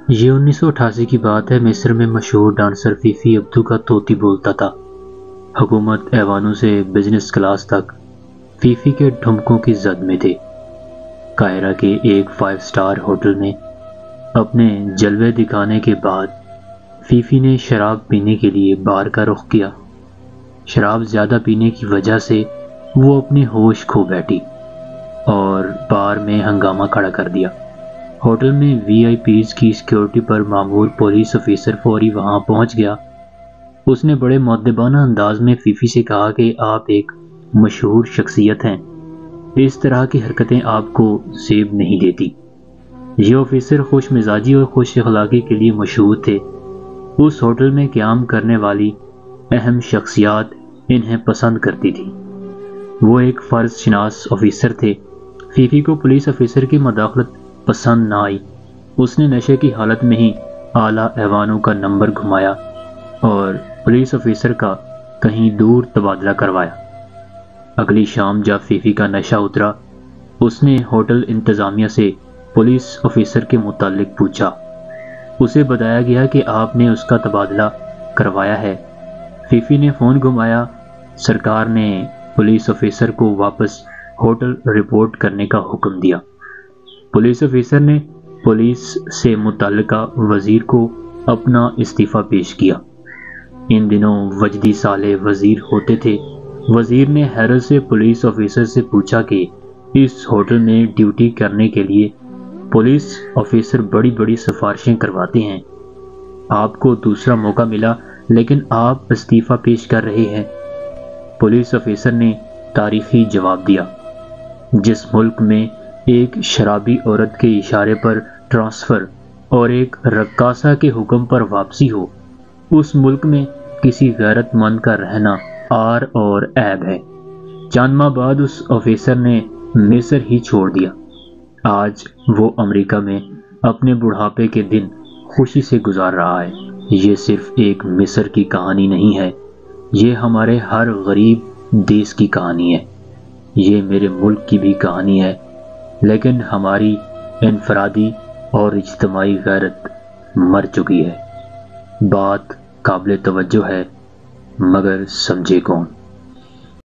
یہ 1988 کی بات ہے۔ مصر میں مشہور ڈانسر فیفی عبدو کا طوطی بولتا تھا۔ حکومت ایوانوں سے بزنس کلاس تک فیفی کے ٹھمکوں کی زد میں تھے۔ قاہرہ کے ایک 5 سٹار ہوٹل میں اپنے جلوے دکھانے کے بعد فیفی نے شراب پینے کے لیے بار کا رخ کیا۔ شراب زیادہ پینے کی وجہ سے وہ اپنے ہوش کھو بیٹھی اور بار میں ہنگامہ کھڑا کر دیا۔ ہوٹل میں وی آئی پیز کی سیکیورٹی پر مامور پولیس آفیسر فوری وہاں پہنچ گیا۔ اس نے بڑے مؤدبانہ انداز میں فیفی سے کہا کہ آپ ایک مشہور شخصیت ہیں، اس طرح کی حرکتیں آپ کو زیب نہیں دیتی۔ یہ آفیسر خوش مزاجی اور خوش اخلاقی کے لیے مشہور تھے۔ اس ہوٹل میں قیام کرنے والی اہم شخصیات انہیں پسند کرتی تھی۔ وہ ایک فرض شناس آفیسر تھے۔ فیفی کو پولیس آفیسر کی مداخلت پسند نہ آئی۔ اس نے نشے کی حالت میں ہی اعلیٰ ایوانوں کا نمبر گھمایا اور پولیس آفیسر کا کہیں دور تبادلہ کروایا۔ اگلی شام جب فیفی کا نشہ اترا، اس نے ہوٹل انتظامیہ سے پولیس آفیسر کے متعلق پوچھا۔ اسے بتایا گیا کہ آپ نے اس کا تبادلہ کروایا ہے۔ فیفی نے فون گھمایا۔ سرکار نے پولیس آفیسر کو واپس ہوٹل رپورٹ کرنے کا حکم دیا۔ پولیس آفیسر نے پولیس سے متعلقہ وزیر کو اپنا استعفیٰ پیش کیا۔ ان دنوں وجدی صالح وزیر ہوتے تھے۔ وزیر نے حیرت سے پولیس آفیسر سے پوچھا کہ اس ہوٹل میں ڈیوٹی کرنے کے لیے پولیس آفیسر بڑی بڑی سفارشیں کرواتے ہیں، آپ کو دوسرا موقع ملا لیکن آپ استعفیٰ پیش کر رہے ہیں۔ پولیس آفیسر نے تاریخی جواب دیا، جس ملک میں ایک شرابی عورت کے اشارے پر ٹرانسفر اور ایک رقاصہ کے حکم پر واپسی ہو، اس ملک میں کسی غیرت مند کا رہنا عار اور عیب ہے۔ چند ماہ بعد اس آفیسر نے مصر ہی چھوڑ دیا۔ آج وہ امریکہ میں اپنے بڑھاپے کے دن خوشی سے گزار رہا ہے۔ یہ صرف ایک مصر کی کہانی نہیں ہے، یہ ہمارے ہر غریب دیس کی کہانی ہے۔ یہ میرے ملک کی بھی کہانی ہے، لیکن ہماری انفرادی اور اجتماعی غیرت مر چکی ہے۔ بات قابل توجہ ہے، مگر سمجھے کون؟